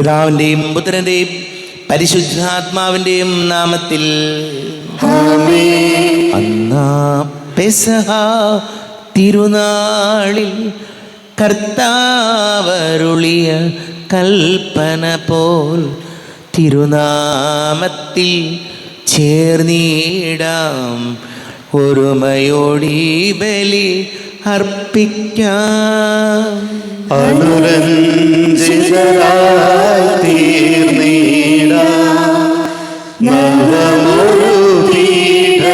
പിതാവിൻ്റെയും പുത്രൻ്റെയും പരിശുദ്ധാത്മാവിൻ്റെയും നാമത്തിൽ അന്നാ പെസഹ തിരുനാളിൽ കർത്താവരുളിയ കൽപ്പന പോൽ തിരുനാമത്തിൽ ചേർന്നിടാം ഒരുമയോടി ബലി അർപ്പിക്കാം. അനുരഞ്ജിതരായി തീർന്നിടാം നവമൊരു പീഠമൊരുക്കിടാം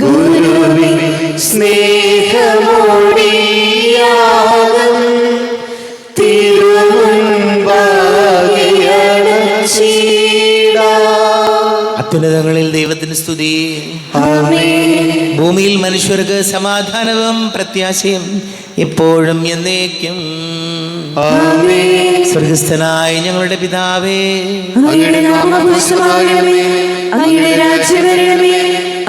ഗുരുവിൻ സ്നേഹമൊടിയാകം തിരുമുൻപാകെ അണച്ചിടാം. അത്യുന്നതങ്ങളിൽ ദൈവത്തിന് സ്തുതി. ഭൂമിയിൽ മനുഷ്യർക്ക് സമാധാനവും പ്രത്യാശയും എപ്പോഴും എന്നേക്കും. സ്വർഗസ്ഥനായ ഞങ്ങളുടെ പിതാവേ, അങ്ങയുടെ നാമം പൂജിതമാകണമേ, അങ്ങയുടെ രാജ്യം വരണമേ,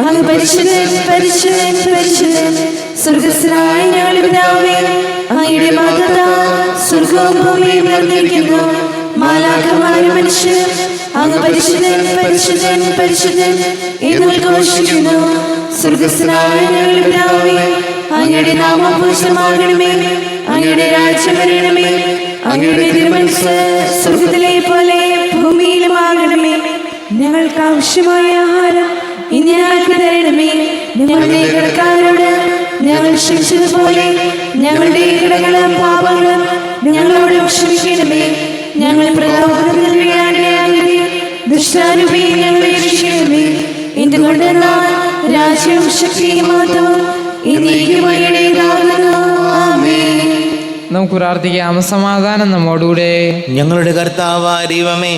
അങ്ങ് പരിശുദ്ധൻ പരിശുദ്ധൻ പരിശുദ്ധൻ. സ്വർഗസ്ഥനായ ഞങ്ങളുടെ പിതാവേ, അങ്ങയുടെ മഹത്വത്താൽ സ്വർഗവും ഭൂമിയും നിറഞ്ഞിരിക്കുന്നു. മാലാഖമാരും മനുഷ്യർ അങ്ങ് പരിശുദ്ധൻ പരിശുദ്ധൻ പരിശുദ്ധൻ എന്ന് ഘോഷിക്കുന്നു. സ്വർഗസ്ഥനായ ഞങ്ങളുടെ പിതാവേ, അങ്ങയുടെ നാമം പൂജിതമാകണമേ, അങ്ങയുടെ രാജ്യം വരണമേ, അങ്ങയുടെ തിരുമനസ്സ് സ്വർഗത്തിലെ പോലെ ഭൂമിയിലുമാകണമേ. ഞങ്ങൾക്ക് ആവശ്യമായ ആഹാരം ഇന്ന് ഞങ്ങൾക്ക് തരണമേ. ഞങ്ങളുടെ കടക്കാരോട് ഞങ്ങൾ ക്ഷമിച്ചതുപോലെ ഞങ്ങളുടെ കടങ്ങളും പാപങ്ങളും ഞങ്ങളോട് ക്ഷമിക്കണമേ. ഞങ്ങൾ പ്രലോഭനത്തിൽ വീഴാനിടയാകരുതേ, ദുഷ്ടാരൂപിയിൽ ഞങ്ങളെ രക്ഷിക്കണമേ. എന്തുകൊണ്ടെന്നാൽ രാജ്യവും ശക്തിയും മഹത്വവും എന്നേക്കും അങ്ങയുടേതാകുന്നു. ആമേൻ. നമുക്ക് പ്രാർത്ഥിക്കാം. സമാധാനം നമ്മോടുകൂടെ. ഞങ്ങളുടെ കർത്താവായ ദൈവമേ,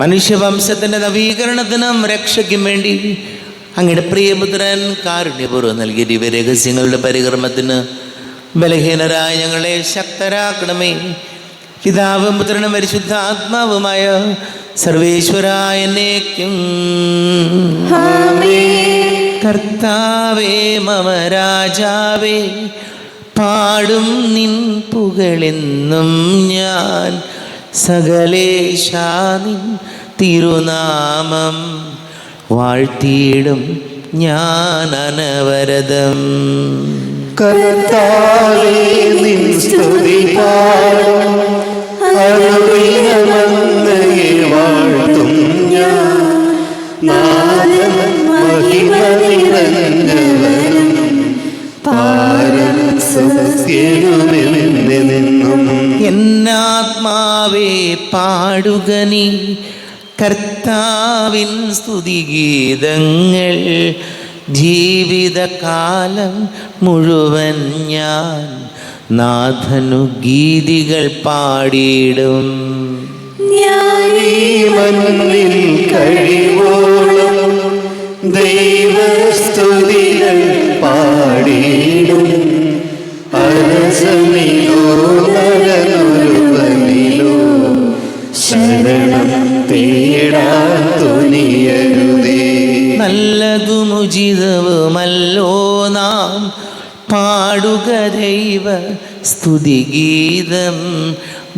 മനുഷ്യവംശത്തിന്റെ നവീകരണത്തിനും രക്ഷയ്ക്കും വേണ്ടി അങ്ങയുടെ പ്രിയപുത്രൻ കാരുണ്യപൂർവ്വം നൽകിയ ദിവ്യരഹസ്യങ്ങളുടെ പരികർമ്മത്തിന് ബലഹീനരായ ഞങ്ങളെ ശക്തരാക്കണമേ. പിതാവും പുത്രനും പരിശുദ്ധാത്മാവുമായ സർവേശ്വരായ എന്നേക്കും. കർത്താവേ മമ രാജാവേ, പാടും നിൻ പുകളെന്നും ഞാൻ. സകലേശാ നിൻ തിരുനാമം വാഴ്ത്തിയിടും ഞാൻ അനവരതം. കർത്താവേ നിൻ സ്തുതി പാടും, അനുദിനമങ്ങയെ വാഴ്ത്തും ഞാൻ. നാദം മഹിമ നിറഞ്ഞവനും പാരം സസ്യനുമെന്നെന്നും. എന്നാത്മാവേ പാടുക നീ കർത്താവിൻ സ്തുതിഗീതങ്ങൾ. ജീവിതകാലം മുഴുവൻ ഞാൻ നാഥനു ഗീതികൾ പാടിയിടും. ഞാനീ മണ്ണിൽ കഴിവോളം ദൈവസ്തുതികൾ പാടിയിടും. അരസനിലോ നരനൊരുവനിലോ ശരണം തേടാൻ തുനിയരുതേ. നല്ലതും ഉചിതവുമല്ലോ നാം പാടുക ദൈവ സ്തുതിഗീതം.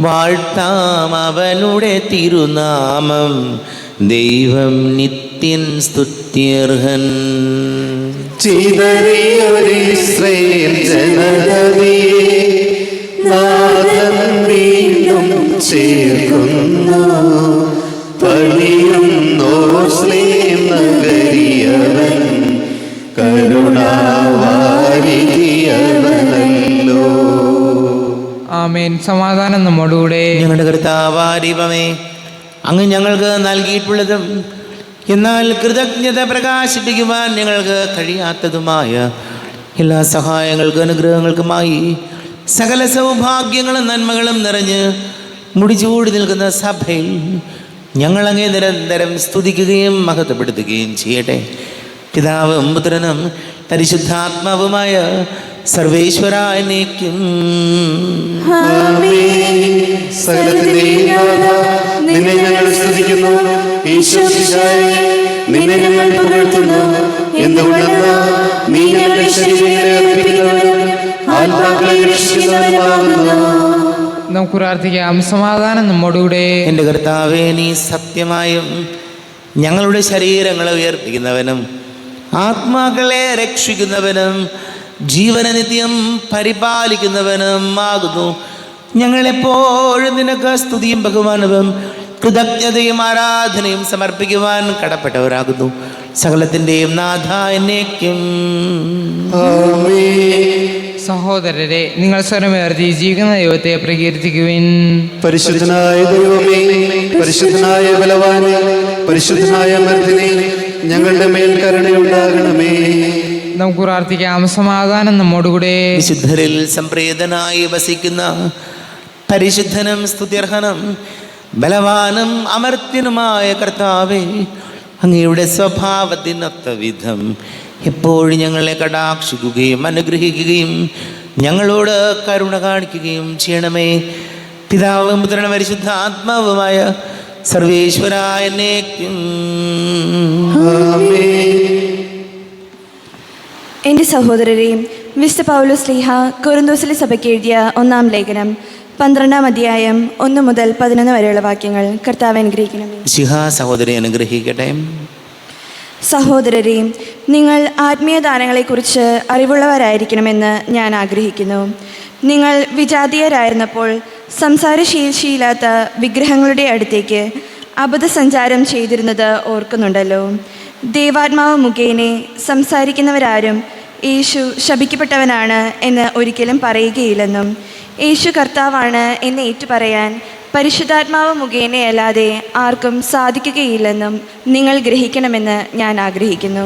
വാഴ്ത്താം അവനുടെ തിരുനാമം, ദൈവം നിത്യൻ സ്തുത്യർഹൻ. ചിതറിയൊരിസ്രയേൽ ജനതയെ നാഥൻ വീണ്ടും ചേർക്കുന്നു. പണിയുന്നോർ സ്ലേം നഗരിയവൻ, കരുണാവാരിയവനല്ലോ. ആമേൻ. സമാധാനം നമ്മോടുകൂടെ. ഞങ്ങളുടെ കർത്താവായ ദൈവമേ, അങ്ങ് ഞങ്ങൾക്ക് നൽകിയിട്ടുള്ളതും എന്നാൽ കൃതജ്ഞത പ്രകാശിപ്പിക്കുവാൻ ഞങ്ങൾക്ക് കഴിയാത്തതുമായ എല്ലാ സഹായങ്ങൾക്കും അനുഗ്രഹങ്ങൾക്കുമായി സകല സൗഭാഗ്യങ്ങളും നന്മകളും നിറഞ്ഞ് മുടിചൂടി നിൽക്കുന്ന സഭയിൽ ഞങ്ങൾ അങ്ങേ നിരന്തരം സ്തുതിക്കുകയും മഹത്വപ്പെടുത്തുകയും ചെയ്യട്ടെ. പിതാവും പുത്രനും പരിശുദ്ധാത്മാവുമായ സർവേശ്വരായ എന്നേക്കും. സകലത്തിന്റെയും നാഥാ, നിന്നെ ഞങ്ങൾ സ്തുതിക്കുന്നു. ഈശോമിശിഹായേ, നിന്നെ ഞങ്ങൾ പുകഴ്ത്തുന്നു. എന്തുകൊണ്ടെന്നാൽ നീ ഞങ്ങളുടെ ശരീരങ്ങളെ അർപ്പിക്കുന്നവനും ആത്മാക്കളെ രക്ഷിക്കുന്നവനുമാകുന്നു. നമുക്ക് പ്രാർത്ഥിക്കാം. സമാധാനം നമ്മോടുകൂടെ. എൻ്റെ കർത്താവേ, നീ സത്യമായും ഞങ്ങളുടെ ശരീരങ്ങളെ ഉയർപ്പിക്കുന്നവനും ആത്മാക്കളെ രക്ഷിക്കുന്നവനും ജീവനെ നിത്യം പരിപാലിക്കുന്നവനും ആകുന്നു. ഞങ്ങളെപ്പോഴും നിനക്ക് സ്തുതിയും ബഹുമാനവും കൃതജ്ഞതയും ആരാധനയും സമർപ്പിക്കുവാൻ കടപ്പെട്ടവരാകുന്നു. സകലത്തിൻ്റെയും നാഥ എന്നേക്കും. സഹോദരരെ, നിങ്ങൾ സ്വരമേർത്തി ജീവിക്കുന്ന ദൈവത്തെ പ്രകീർത്തിക്കുവിൻ. പരിശുദ്ധനായ ദൈവമേ, പരിശുദ്ധനായ ബലവാനെ, പരിശുദ്ധനായ മർദ്ദിനെ, ഞങ്ങളുടെ മേൽ കരുണയുണ്ടാകണമേ. നമുക്ക് പ്രാർത്ഥിക്കാം. സമാധാനം നമ്മോടുകൂടെ. വിശുദ്ധരിൽ സംപ്രീതനായി വസിക്കുന്ന പരിശുദ്ധനും സ്തുത്യർഹനും ബലവാനും അമർത്യനുമായ കർത്താവേ, അങ്ങയുടെ സ്വഭാവത്തിനൊത്ത വിധം എപ്പോഴും ഞങ്ങളെ കടാക്ഷിക്കുകയും അനുഗ്രഹിക്കുകയും ഞങ്ങളോട് കരുണ കാണിക്കുകയും ചെയ്യണമേ. പിതാവും പുത്രനും പരിശുദ്ധ ആത്മാവുമായ സർവേശ്വരായ എന്നേക്കും. എൻ്റെ സഹോദരരെയും വിശുദ്ധ പൗലോസ് ശ്ലീഹ കൊരിന്തോസിലെ സഭയ്ക്ക് എഴുതിയ 1-ാം ലേഖനം 12-ാം അധ്യായം 1 മുതൽ 11 വരെയുള്ള വാക്യങ്ങൾ കർത്താവ് അനുഗ്രഹിക്കണമേ. സഹോദരി അനുഗ്രഹിക്കട്ടെ. സഹോദരരെയും, നിങ്ങൾ ആത്മീയ ദാനങ്ങളെക്കുറിച്ച് അറിവുള്ളവരായിരിക്കണമെന്ന് ഞാൻ ആഗ്രഹിക്കുന്നു. നിങ്ങൾ വിജാതീയരായിരുന്നപ്പോൾ സംസാരശേഷിയില്ലാത്ത വിഗ്രഹങ്ങളുടെ അടുത്തേക്ക് അബദ്ധസഞ്ചാരം ചെയ്തിരുന്നത് ഓർക്കുന്നുണ്ടല്ലോ. ദൈവാത്മാവ് മുഖേനെ സംസാരിക്കുന്നവരാരും യേശു ശപിക്കപ്പെട്ടവനാണ് എന്ന് ഒരിക്കലും പറയുകയില്ലെന്നും യേശു കർത്താവാണ് എന്ന് ഏറ്റുപറയാൻ പരിശുദ്ധാത്മാവ് മുഖേനയല്ലാതെ ആർക്കും സാധിക്കുകയില്ലെന്നും നിങ്ങൾ ഗ്രഹിക്കണമെന്ന് ഞാൻ ആഗ്രഹിക്കുന്നു.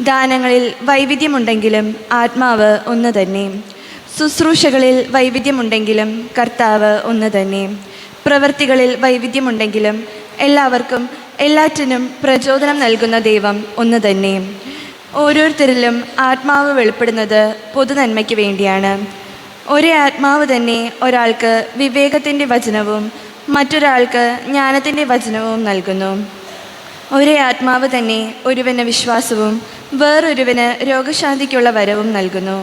ദാനങ്ങളിൽ വൈവിധ്യമുണ്ടെങ്കിലും ആത്മാവ് ഒന്ന് തന്നെ. ശുശ്രൂഷകളിൽ വൈവിധ്യമുണ്ടെങ്കിലും കർത്താവ് ഒന്ന് തന്നെ. പ്രവൃത്തികളിൽ വൈവിധ്യമുണ്ടെങ്കിലും എല്ലാവർക്കും എല്ലാറ്റിനും പ്രചോദനം നൽകുന്ന ദൈവം ഒന്ന് തന്നെ. ഓരോരുത്തരിലും ആത്മാവ് വെളിപ്പെടുന്നത് പൊതുനന്മയ്ക്ക് വേണ്ടിയാണ്. ഒരേ ആത്മാവ് തന്നെ ഒരാൾക്ക് വിവേകത്തിൻ്റെ വചനവും മറ്റൊരാൾക്ക് ജ്ഞാനത്തിൻ്റെ വചനവും നൽകുന്നു. ഒരേ ആത്മാവ് തന്നെ ഒരുവന് വിശ്വാസവും വേറൊരുവന് രോഗശാന്തിക്കുള്ള വരവും നൽകുന്നു.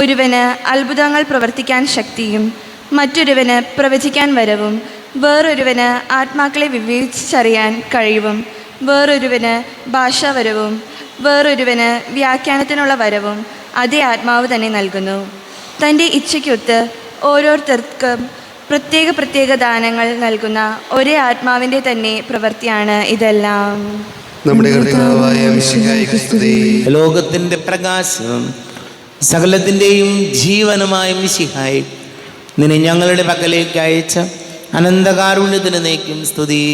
ഒരുവന് അത്ഭുതങ്ങൾ പ്രവർത്തിക്കാൻ ശക്തിയും മറ്റൊരുവന് പ്രവചിക്കാൻ വരവും വേറൊരുവന് ആത്മാക്കളെ വിവേചിച്ചറിയാൻ കഴിവും വേറൊരുവന് ഭാഷാവരവും വേറൊരുവന് വ്യാഖ്യാനത്തിനുള്ള വരവും അതേ ആത്മാവ് തന്നെ നൽകുന്നു. തൻ്റെ ഇച്ഛയ്ക്കൊത്ത് ഓരോരുത്തർക്കും പ്രത്യേക ദാനങ്ങൾ നൽകുന്ന ഒരേ ആത്മാവിൻ്റെ തന്നെ പ്രവൃത്തിയാണ് ഇതെല്ലാം. നമ്മുടെ കർത്താവായ മിശിഹായ്ക്ക് സ്തുതി. ലോകത്തിൻ്റെ പ്രകാശവും സകലത്തിൻ്റെയും ജീവനുമായ മിശിഹായി നിന്നെ ഞങ്ങളുടെ പക്കലേക്ക് അയച്ച അനന്തകാരുണ്യത്തിന് നീക്കും സ്തുതി.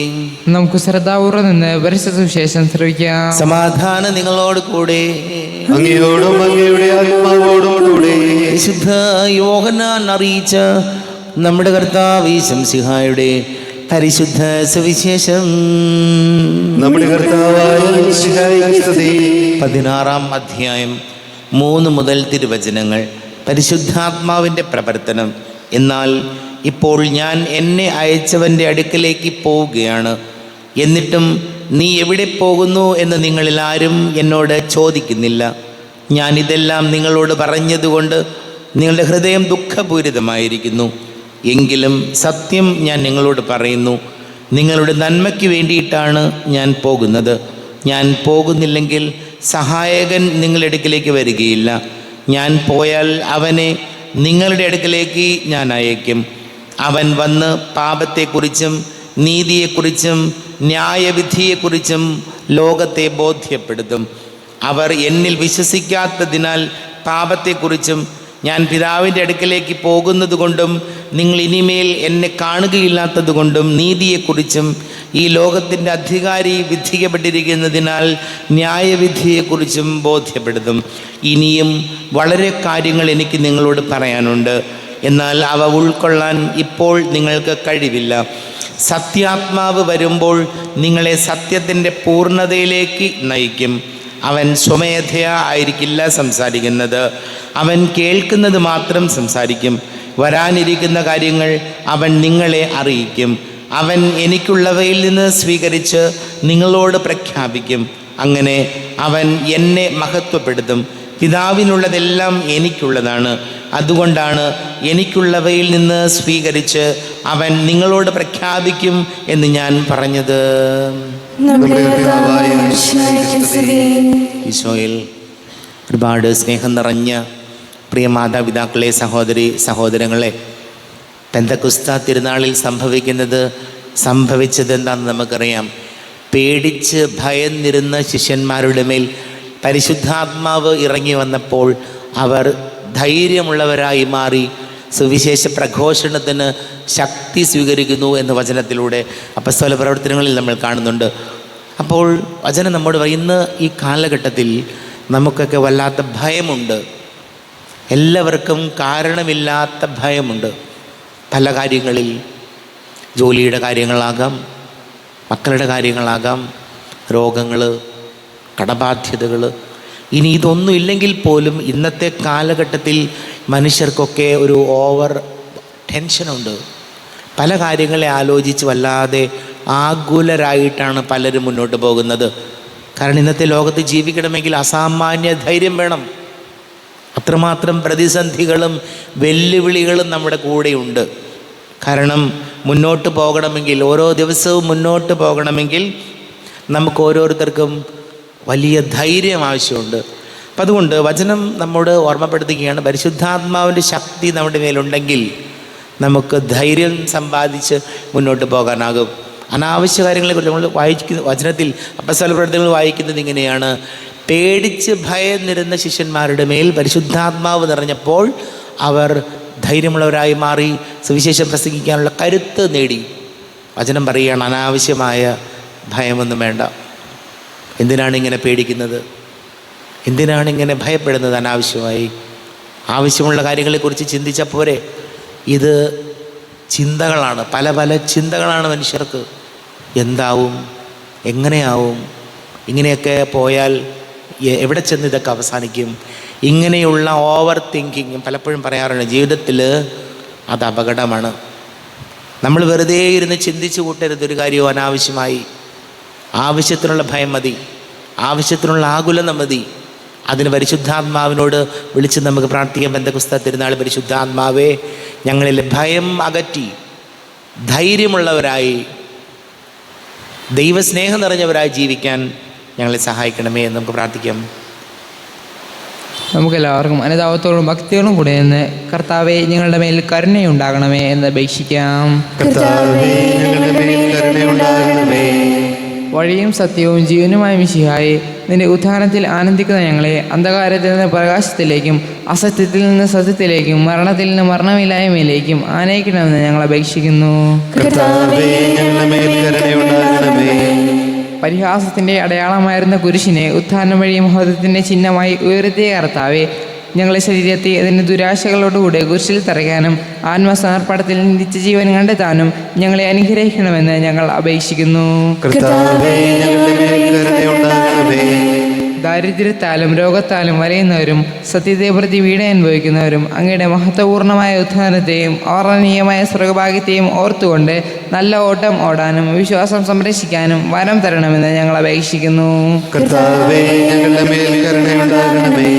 നമുക്ക് ശ്രദ്ധാപൂർവ്വം നിന്ന് പരിശുദ്ധ സുവിശേഷം ശ്രവിക്കാം. സമാധാനം നിങ്ങളോട് കൂടെ. അങ്ങയോടും അങ്ങയുടെ ആത്മാവോടും കൂടെ. വിശുദ്ധ യോഹന്നാൻ അറിയിച്ച നമ്മുടെ കർത്താവ് മിശിഹായുടെ പരിശുദ്ധ സുവിശേഷം. നമ്മുടെ കർത്താവായ മിശിഹായ്ക്ക് സ്തുതി. 16-ാം അധ്യായം 3 മുതൽ തിരുവചനങ്ങൾ. പരിശുദ്ധാത്മാവിൻ്റെ പ്രവർത്തനം. എന്നാൽ ഇപ്പോൾ ഞാൻ എന്നെ അയച്ചവൻ്റെ അടുക്കലേക്ക് പോവുകയാണ്. എന്നിട്ടും നീ എവിടെ പോകുന്നു എന്ന് നിങ്ങളിൽ ആരും എന്നോട് ചോദിക്കുന്നില്ല. ഞാനിതെല്ലാം നിങ്ങളോട് പറഞ്ഞതുകൊണ്ട് നിങ്ങളുടെ ഹൃദയം ദുഃഖപൂരിതമായിരിക്കുന്നു. എങ്കിലും സത്യം ഞാൻ നിങ്ങളോട് പറയുന്നു, നിങ്ങളുടെ നന്മയ്ക്ക് വേണ്ടിയിട്ടാണ് ഞാൻ പോകുന്നത്. ഞാൻ പോകുന്നില്ലെങ്കിൽ സഹായകൻ നിങ്ങളുടെ അടുക്കിലേക്ക് വരികയില്ല. ഞാൻ പോയാൽ അവനെ നിങ്ങളുടെ അടുക്കിലേക്ക് ഞാൻ അയക്കും. അവൻ വന്ന് പാപത്തെക്കുറിച്ചും നീതിയെക്കുറിച്ചും ന്യായവിധിയെക്കുറിച്ചും ലോകത്തെ ബോധ്യപ്പെടുത്തും. അവർ എന്നിൽ വിശ്വസിക്കാത്തതിനാൽ പാപത്തെക്കുറിച്ചും ഞാൻ പിതാവിൻ്റെ അടുക്കലേക്ക് പോകുന്നത് കൊണ്ടും നിങ്ങൾ ഇനിമേൽ എന്നെ കാണുകയില്ലാത്തത് കൊണ്ടും നീതിയെക്കുറിച്ചും ഈ ലോകത്തിൻ്റെ അധികാരി വിധിക്കപ്പെട്ടിരിക്കുന്നതിനാൽ ന്യായവിധിയെക്കുറിച്ചും ബോധ്യപ്പെടുത്തും. ഇനിയും വളരെ കാര്യങ്ങൾ എനിക്ക് നിങ്ങളോട് പറയാനുണ്ട്, എന്നാൽ അവ ഉൾക്കൊള്ളാൻ ഇപ്പോൾ നിങ്ങൾക്ക് കഴിവില്ല. സത്യാത്മാവ് വരുമ്പോൾ നിങ്ങളെ സത്യത്തിൻ്റെ പൂർണ്ണതയിലേക്ക് നയിക്കും. അവൻ സ്വമേധയാ ആയിരിക്കില്ല സംസാരിക്കുന്നത്, അവൻ കേൾക്കുന്നത് മാത്രം സംസാരിക്കും. വരാനിരിക്കുന്ന കാര്യങ്ങൾ അവൻ നിങ്ങളെ അറിയിക്കും. അവൻ എനിക്കുള്ളവയിൽ നിന്ന് സ്വീകരിച്ച് നിങ്ങളോട് പ്രഖ്യാപിക്കും. അങ്ങനെ അവൻ എന്നെ മഹത്വപ്പെടുത്തും. പിതാവിനുള്ളതെല്ലാം എനിക്കുള്ളതാണ്. അതുകൊണ്ടാണ് എനിക്കുള്ളവയിൽ നിന്ന് സ്വീകരിച്ച് അവൻ നിങ്ങളോട് പ്രഖ്യാപിക്കും എന്ന് ഞാൻ പറഞ്ഞത്. നമ്മുടെ കർത്താവായ മിശിഹായ്ക്ക് സ്തുതി. ഈശോയിൽ ഒരുപാട് സ്നേഹം നിറഞ്ഞ പ്രിയ മാതാപിതാക്കളെ, സഹോദരങ്ങളെ, പെന്തക്കുസ്ത തിരുനാളിൽ സംഭവിച്ചത് എന്താണെന്ന് നമുക്കറിയാം. പേടിച്ച് ഭയന്നിരുന്ന ശിഷ്യന്മാരുടെ മേൽ പരിശുദ്ധാത്മാവ് ഇറങ്ങി വന്നപ്പോൾ അവർ ധൈര്യമുള്ളവരായി മാറി സുവിശേഷ പ്രഘോഷണത്തിന് ശക്തി സ്വീകരിക്കുന്നു എന്ന് വചനത്തിലൂടെ അപ്പസ്തോല പ്രവർത്തനങ്ങളിൽ നമ്മൾ കാണുന്നുണ്ട്. അപ്പോൾ വചനം നമ്മോട് ഇന്ന് ഈ കാലഘട്ടത്തിൽ നമുക്കൊക്കെ വല്ലാത്ത ഭയമുണ്ട്. എല്ലാവർക്കും കാരണമില്ലാത്ത ഭയമുണ്ട്. പല കാര്യങ്ങളിൽ, ജോലിയുടെ കാര്യങ്ങളാകാം, മക്കളുടെ കാര്യങ്ങളാകാം, രോഗങ്ങൾ, കടബാധ്യതകൾ. ഇനി ഇതൊന്നും ഇല്ലെങ്കിൽ പോലും ഇന്നത്തെ കാലഘട്ടത്തിൽ മനുഷ്യർക്കൊക്കെ ഒരു ഓവർ ടെൻഷനുണ്ട്. പല കാര്യങ്ങളെ ആലോചിച്ച് വല്ലാതെ ആകുലരായിട്ടാണ് പലരും മുന്നോട്ട് പോകുന്നത്. കാരണം ഇന്നത്തെ ലോകത്ത് ജീവിക്കണമെങ്കിൽ അസാമാന്യ ധൈര്യം വേണം. അത്രമാത്രം പ്രതിസന്ധികളും വെല്ലുവിളികളും നമ്മുടെ കൂടെയുണ്ട്. കാരണം മുന്നോട്ട് പോകണമെങ്കിൽ, ഓരോ ദിവസവും മുന്നോട്ട് പോകണമെങ്കിൽ നമുക്ക് ഓരോരുത്തർക്കും വലിയ ധൈര്യം ആവശ്യമുണ്ട്. അപ്പം അതുകൊണ്ട് വചനം നമ്മോട് ഓർമ്മപ്പെടുത്തുകയാണ്, പരിശുദ്ധാത്മാവിൻ്റെ ശക്തി നമ്മുടെ മേലുണ്ടെങ്കിൽ നമുക്ക് ധൈര്യം സമ്പാദിച്ച് മുന്നോട്ട് പോകാനാകും. അനാവശ്യ കാര്യങ്ങളെക്കുറിച്ച് നമ്മൾ വചനത്തിൽ അപ്പസ്തോല പ്രവർത്തനങ്ങൾ വായിക്കുന്നത് ഇങ്ങനെയാണ്: പേടിച്ച് ഭയന്നിരുന്ന ശിഷ്യന്മാരുടെ മേൽ പരിശുദ്ധാത്മാവ് നിറഞ്ഞപ്പോൾ അവർ ധൈര്യമുള്ളവരായി മാറി സുവിശേഷം പ്രസംഗിക്കാനുള്ള കരുത്ത് നേടി. വചനം പറയുകയാണ്, അനാവശ്യമായ ഭയമൊന്നും വേണ്ട. എന്തിനാണ് ഇങ്ങനെ പേടിക്കുന്നത്? എന്തിനാണ് ഇങ്ങനെ ഭയപ്പെടുന്നത് അനാവശ്യമായി? ആവശ്യമുള്ള കാര്യങ്ങളെക്കുറിച്ച് ചിന്തിച്ചാൽ പോരെ? ഇത് ചിന്തകളാണ്, പല പല ചിന്തകളാണ് മനുഷ്യർക്ക്. എന്താവും, എങ്ങനെയാവും, ഇങ്ങനെയൊക്കെ പോയാൽ എവിടെ ചെന്ന് ഇതൊക്കെ അവസാനിക്കും? ഇങ്ങനെയുള്ള ഓവർ തിങ്കിങ് പലപ്പോഴും പറയാറുണ്ട്. ജീവിതത്തിൽ അത് അപകടമാണ്. നമ്മൾ വെറുതെ ഇരുന്ന് ചിന്തിച്ചു കൂട്ടരുതൊരു കാര്യവും അനാവശ്യമായി. ആവശ്യത്തിനുള്ള ഭയം മതി, ആവശ്യത്തിനുള്ള ആകുലത മതി. അതിന് പരിശുദ്ധാത്മാവിനോട് വിളിച്ച് നമുക്ക് പ്രാർത്ഥിക്കാം. പെന്തക്കുസ്ത തിരുനാൾ, പരിശുദ്ധാത്മാവേ, ഞങ്ങളിലെ ഭയം അകറ്റി ധൈര്യമുള്ളവരായി, ദൈവസ്നേഹം നിറഞ്ഞവരായി ജീവിക്കാൻ ഞങ്ങളെ സഹായിക്കണമേ എന്ന് നമുക്ക് പ്രാർത്ഥിക്കാം. നമുക്കെല്ലാവർക്കും അനുതാപത്തോടും ഭക്തിയോടും കൂടെ നിന്ന് കർത്താവെ ഞങ്ങളുടെ മേൽ കരുണയുണ്ടാകണമേ എന്ന് അപേക്ഷിക്കാം. കർത്താവേ, ഞങ്ങളുടെ മേൽ കരുണയുണ്ടാകണമേ. വഴിയും സത്യവും ജീവനുമായ മിശിഹായെ, നിന്റെ ഉദ്ധാനത്തിൽ ആനന്ദിക്കുന്ന ഞങ്ങളെ അന്ധകാരത്തിൽ നിന്ന് പ്രകാശത്തിലേക്കും അസത്യത്തിൽ നിന്ന് സത്യത്തിലേക്കും മരണത്തിൽ നിന്ന് മരണമില്ലായ്മയിലേക്കും ആനയിക്കണമെന്ന് ഞങ്ങൾ അപേക്ഷിക്കുന്നു. കർത്താവേ, ഞങ്ങളുടെ മേൽ കരുണയുണ്ടാകണമേ. പരിഹാസത്തിൻ്റെ അടയാളമായിരുന്ന കുരിശിനെ ഉത്ഥാനം വഴി മഹത്വത്തിൻ്റെ ചിഹ്നമായി ഉയർത്തിയ കർത്താവെ, ഞങ്ങളെ ശരീരത്തെ അതിൻ്റെ ദുരാശകളോടുകൂടെ കുരിശിൽ തറയ്ക്കാനും ആത്മസമർപ്പണത്തിൽ നിത്യജീവൻ കണ്ടെത്താനും ഞങ്ങളെ അനുഗ്രഹിക്കണമെന്ന് ഞങ്ങൾ അപേക്ഷിക്കുന്നു. കർത്താവേ, ഞങ്ങളുടെ മേൽ കരുണയുണ്ടാകണമേ. ദാരിദ്ര്യത്താലും രോഗത്താലും വലയുന്നവരും സത്യത്തെ പ്രതി വീണ അനുഭവിക്കുന്നവരും അങ്ങയുടെ മഹത്വപൂർണ്ണമായ ഉത്ഥാനത്തെയും അവർണ്ണനീയമായ സ്വർഗഭാഗ്യത്തെയും ഓർത്തുകൊണ്ട് നല്ല ഓട്ടം ഓടാനും വിശ്വാസം സംരക്ഷിക്കാനും വരം തരണമെന്ന് ഞങ്ങൾ അപേക്ഷിക്കുന്നു. കർത്താവേ, ഞങ്ങളുടെ മേൽ കരുണയുണ്ടാകണമേ.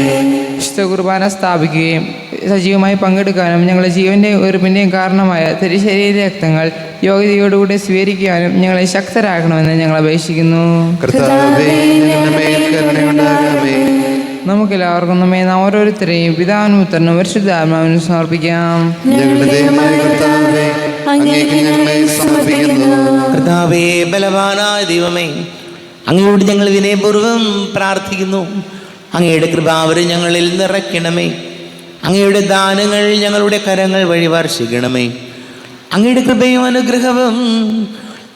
വിശുദ്ധ കുർബാന സ്ഥാപിക്കുകയും സജീവമായി പങ്കെടുക്കാനും ഞങ്ങളുടെ ജീവൻ്റെ ഉയർപ്പിൻ്റെയും കാരണമായ തിരുശരീര രക്തങ്ങൾ യോഗ്യതയോടുകൂടി സ്വീകരിക്കാനും ഞങ്ങളെ ശക്തരാക്കണമെന്ന് ഞങ്ങൾ അപേക്ഷിക്കുന്നു. കർത്താവേ, ഞങ്ങളുടെ മേൽ കരുണയുണ്ടാകണമേ. നമുക്കെല്ലാവർക്കും നമ്മെ ഓരോരുത്തരെയും പിതാവിനും പുത്രനും പരിശുദ്ധാത്മാവിനും സമർപ്പിക്കാം. ഞങ്ങളുടെ ദൈവമായ കർത്താവേ, അങ്ങേക്ക് ഞങ്ങളെ സമർപ്പിക്കുന്നു. കർത്താവേ, ബലവാനായ ദൈവമേ, അങ്ങയോട് ഞങ്ങൾ വിനയപൂർവ്വം പ്രാർത്ഥിക്കുന്നു. അങ്ങയുടെ കൃപാവരം ഞങ്ങളിൽ നിറയ്ക്കണമേ. അങ്ങയുടെ ദാനങ്ങൾ ഞങ്ങളുടെ കരങ്ങൾ വഴി വർഷിക്കണമേ. അങ്ങയുടെ കൃപയും അനുഗ്രഹവും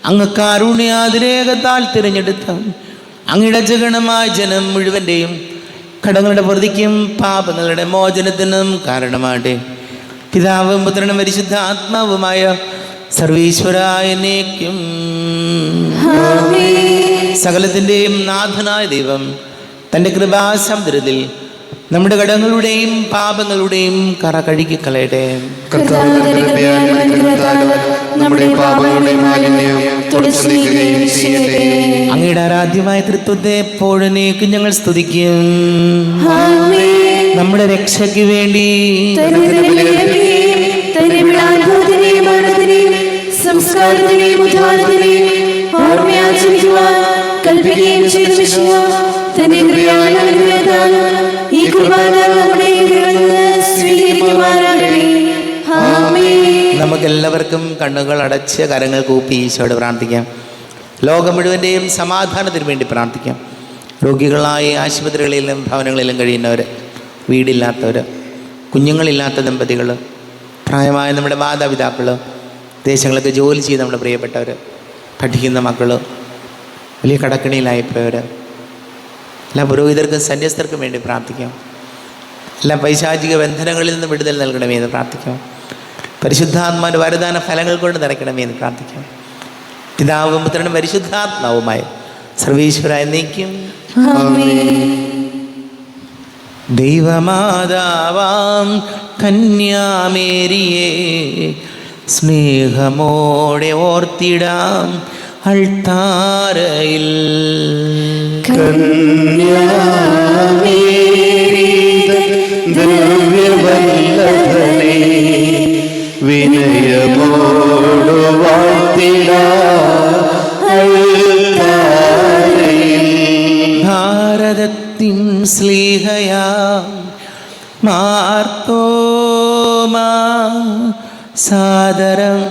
അങ്ങ് കാരുണ്യാതിരേകത്താൽ തിരഞ്ഞെടുത്ത അങ്ങയുടെ ജഗണമായ ജനം മുഴുവൻ്റെയും കടങ്ങളുടെ പ്രതിക്കും പാപങ്ങളുടെ മോചനത്തിനും കാരണമാട്ടെ. പിതാവും പുത്രനും പരിശുദ്ധ ആത്മാവുമായ സർവീശ്വരായ എന്നേക്കും. സകലത്തിൻ്റെയും നാഥനായ ദൈവം തൻ്റെ കൃപാസമുദ്രത്തിൽ നമ്മുടെ കടങ്ങളുടെയും പാപങ്ങളുടെയും കറ കഴുകിക്കളയട്ടെ. കർത്താവിന്റെ കൃപയാൽ അനുഗ്രഹത്താലും നമ്മുടെ പാപങ്ങളുടെ മാലിന്യം തുടച്ചു നീക്കുകയും ചെയ്യട്ടെ. അങ്ങയുടെ ആരാധ്യമായ തൃത്വത്തെ എപ്പോഴേക്കും ഞങ്ങൾ സ്തുതിക്കും. നമ്മുടെ രക്ഷയ്ക്ക് വേണ്ടി സംസ്കാരത്തിനെയും ഉദ്ധാനത്തിനെയും ഓർമ്മയാചരിക്കുവാൻ കൽപ്പിക്കുകയും ചെയ്ത മിശിഹ തന്റെ കൃപയാൽ അനുഗ്രഹത്താൽ ഈ കുർബാന നമ്മുടെ കരങ്ങളിൽ നിന്ന് സ്വീകരിക്കുമാറാകണേ. ആമേൻ. നമുക്കെല്ലാവർക്കും കണ്ണുകൾ അടച്ച് കരങ്ങൾ കൂപ്പി ഈശോയോട് പ്രാർത്ഥിക്കാം. ലോകം മുഴുവൻ്റെയും സമാധാനത്തിന് വേണ്ടി പ്രാർത്ഥിക്കാം. രോഗികളായ ആശുപത്രികളിലും ഭവനങ്ങളിലും കഴിയുന്നവർ, വീടില്ലാത്തവർ, കുഞ്ഞുങ്ങളില്ലാത്ത ദമ്പതികൾ, പ്രായമായ നമ്മുടെ മാതാപിതാക്കൾ, ദേശങ്ങളൊക്കെ ജോലി ചെയ്ത് നമ്മുടെ പ്രിയപ്പെട്ടവർ, പഠിക്കുന്ന മക്കൾ, വലിയ കടക്കിണിയിലായിപ്പോയവർ, എല്ലാ പുരോഹിതർക്കും സന്യസ്തർക്കും വേണ്ടി പ്രാർത്ഥിക്കാം. എല്ലാ പൈശാചിക ബന്ധനങ്ങളിൽ നിന്ന് വിടുതൽ നൽകണമേ എന്ന് പ്രാർത്ഥിക്കാം. പരിശുദ്ധാത്മാവിൻ്റെ വരദാന ഫലങ്ങൾ കൊണ്ട് നിറയ്ക്കണമേ എന്ന് പ്രാർത്ഥിക്കാം. പിതാവും പുത്രനും പരിശുദ്ധാത്മാവുമായ സർവീശ്വര എന്നേക്കും. ദൈവമാതാവാം കന്യാമേരിയെ സ്നേഹമോടെ ഓർത്തിടാം അൾത്താരയിൽ. ദ്രവ്യവല്ലഭനെ വിനയമോടു വാഴ്ത്തിടാം അൾത്താരയിൽ. ഭാരതത്തിൻ സ്ലീഹയാം മാർത്തോമാ സാദരം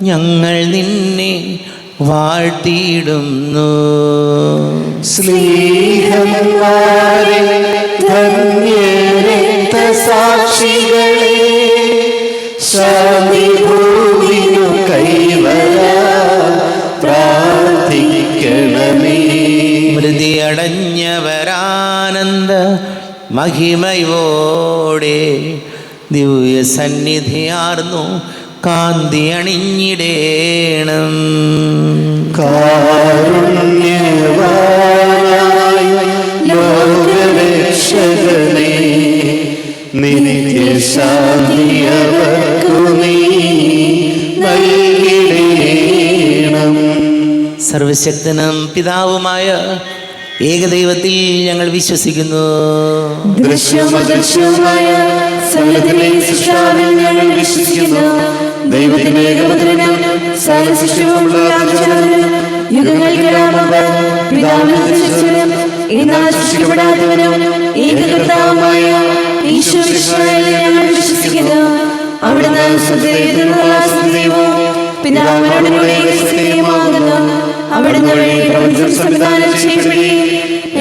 ഞങ്ങൾ നിന്നെ വാഴ്ത്തിയിടുന്നു. സ്ലീഹന്മാരെ ധന്യരക്തസാക്ഷികളെ ശാന്തി ഭൂമിനു കൈവരാൻ പ്രാർത്ഥിക്കണമേ. മൃതിയടഞ്ഞവരാനന്ദ മഹിമയോടെ ദിവ്യ സന്നിധിയാർന്നു കാന്തി അണിഞ്ഞിടേണം. കാരുണ്യവാനായ ലോകരക്ഷകനേ, നിത്യശാന്തിയവർക്കു നീ നൽകിടേണം. സർവശക്തനും പിതാവുമായ ഏകദൈവത്തിൽ ഞങ്ങൾ വിശ്വസിക്കുന്നു. ദൃശ്യമദൃശ്യവുമായ സകലത്തിന്റെയും സൃഷ്ടാവിൽ ഞങ്ങൾ വിശ്വസിക്കുന്നു. ദൈവത്തിന്റെ ഏകപുത്രനും സർവ്വസൃഷ്ടിയുമുള്ള പിതാവിനും യുഗങ്ങൾക്കെല്ലാം മുമ്പ് പിതാവിൽ ജനിച്ചവനും എന്നാൽ സൃഷ്ടിക്കപ്പെടാത്തവനും ഏകകർത്താവുമായ ഈശോമിശിഹായിൽ ഞങ്ങൾ വിശ്വസിക്കുന്നു. അവിടുന്ന് സത്യദൈവത്തിനുള്ള സത്യദൈവവും പിതാവിനോടുകൂടെ സത്യവുമാകുന്നു. അവിടുന്ന് വഴി പ്രപഞ്ചം സംവിധാനം ചെയ്യപ്പെടുകയും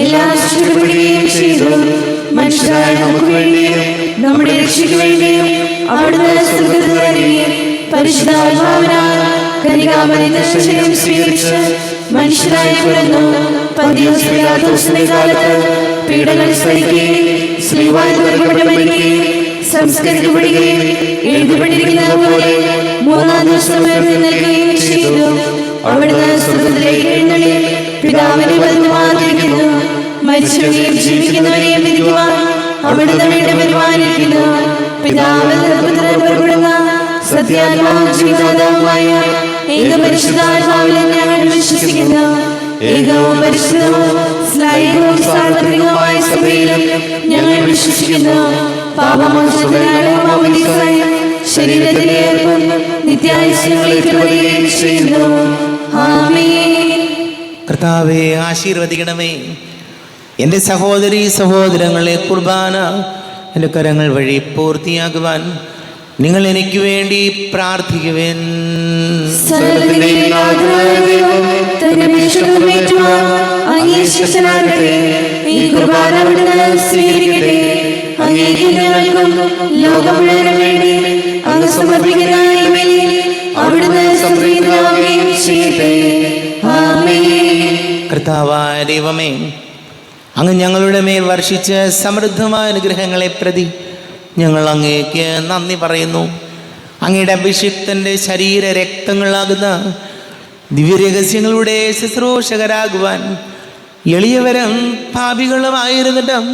എല്ലാം സൃഷ്ടിക്കപ്പെടുകയും ചെയ്തു. മനുഷ്യരായ നമുക്ക് വേണ്ടിയും നമ്മുടെ രക്ഷയ്ക്ക് വേണ്ടിയും അവിടുന്ന് സ്വർഗ്ഗത്തിൽ വരികയും പരിശുദ്ധാത്മാവിനാൽ കന്യകാമറിയത്തിൽ ശരീരം സ്വീകരിച്ച് മനുഷ്യരായി പിറന്നു. പന്തിയോസ് പീലാത്തോസിന്റെ കാലത്ത് പീഡകൾ സഹിക്കുകയും സ്ലീവായി തറയ്ക്കപ്പെട്ട് മരിക്കുകയും സംസ്കരിക്കപ്പെടുകയും എഴുതപ്പെട്ടിരിക്കുന്നത് പോലെ മൂന്നാം ദിവസം ഉയർത്തെഴുന്നേൽക്കുകയും ചെയ്തു. അവിടുന്ന് സ്വർഗ്ഗത്തിലേക്ക് എഴുന്നള്ളി പിതാവിനെ വലത്തുമാറിയിരിക്കുന്നു. മരിച്ചവരെയും ജീവിക്കുന്നവരെയും വിധിക്കുവാൻ അവിടുന്ന് വീണ്ടും വരുവാനിരിക്കുന്നു. പിതാവിൽ പുത്രൻ പുറപ്പെടുന്ന സത്യാത്മാവും ജീവദാതാവുമായ ഏകപരിശുദ്ധാത്മാവിൽ ഞങ്ങൾ വിശ്വസിക്കുന്നു. ഏകവും പരിശുദ്ധവും സ്നേഹവും സാർവത്രികവുമായ സഭയിലും ഞങ്ങൾ വിശ്വസിക്കുന്നു. പാപമോചനത്തിനായി ശരീരത്തിലെ ഏർപ്പും നിത്യായുസ്സുകളേറ്റുവരികയും ചെയ്യുന്നു. ആമേൻ. കർത്താവെ ആശീർവദിക്കണമേ. എൻ്റെ സഹോദരീ സഹോദരങ്ങളെ, കുർബാന എൻ്റെ കരങ്ങൾ വഴി പൂർത്തിയാക്കുവാൻ നിങ്ങൾ എനിക്ക് വേണ്ടി പ്രാർത്ഥിക്കുവേൻ. ഈ കുർബാന അവിടുന്ന് സ്വീകരിക്കട്ടെ. അംഗീകരിക്കുന്നവർക്കും ലോകം മുഴുവനും വേണ്ടി അങ്ങ് സമർപ്പിക്കുന്ന ഈ ബലി അവിടുന്ന് സംപ്രീതമാവുകയും ചെയ്യട്ടെ. ആമേൻ. കർത്താവായ ദൈവമേ, അങ്ങ് ഞങ്ങളുടെ മേൽ വർഷിച്ച സമൃദ്ധമായ അനുഗ്രഹങ്ങളെ പ്രതി ഞങ്ങൾ അങ്ങേക്ക് നന്ദി പറയുന്നു. അങ്ങയുടെ അഭിഷിക്തൻ്റെ ശരീര രക്തങ്ങളാകുന്ന ദിവ്യരഹസ്യങ്ങളുടെ ശുശ്രൂഷകരാകുവാൻ എളിയവരും പാപികളുമായിരുന്നിട്ടും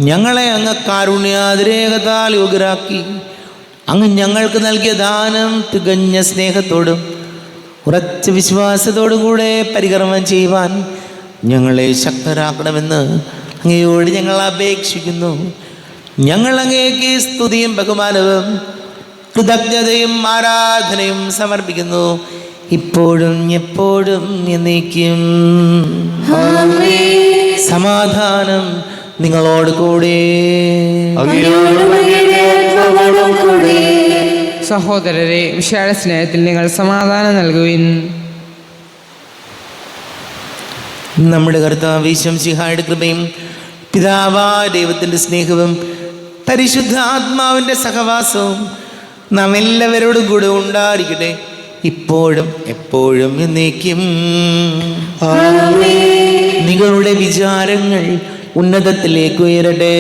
ഞങ്ങളെ അങ്ങ് കാരുണ്യാതിരേകത്താൽ യോഗ്യരാക്കി. അങ്ങ് ഞങ്ങൾക്ക് നൽകിയ ദാനം തികഞ്ഞ സ്നേഹത്തോടും ഉറച്ച വിശ്വാസത്തോടും കൂടെ പരികർമ്മം ചെയ്യുവാൻ ഞങ്ങളെ ശക്തരാക്കണമെന്ന് അങ്ങയോട് ഞങ്ങൾ അപേക്ഷിക്കുന്നു. ഞങ്ങൾ അങ്ങേക്ക് സ്തുതിയും ബഹുമാനവും കൃതജ്ഞതയും ആരാധനയും സമർപ്പിക്കുന്നു, ഇപ്പോഴും എപ്പോഴും എന്നേക്കും. സമാധാനം നിങ്ങളോട് കൂടെ. സഹോദരരെ, വിശാല സ്നേഹത്തിൽ നിങ്ങൾ സമാധാനം നൽകുവിൻ. നമ്മുടെ കർത്താവ് ഈശോമിശിഹായുടെ കൃപയും പിതാവായ ദൈവത്തിൻ്റെ സ്നേഹവും പരിശുദ്ധാത്മാവിൻ്റെ സഹവാസവും നാം എല്ലാവരോടും കൂടെ ഉണ്ടായിരിക്കട്ടെ, ഇപ്പോഴും എപ്പോഴും എന്നേക്കും. നിങ്ങളുടെ വിചാരങ്ങൾ ഉന്നതത്തിലേക്ക് ഉയരട്ടെ.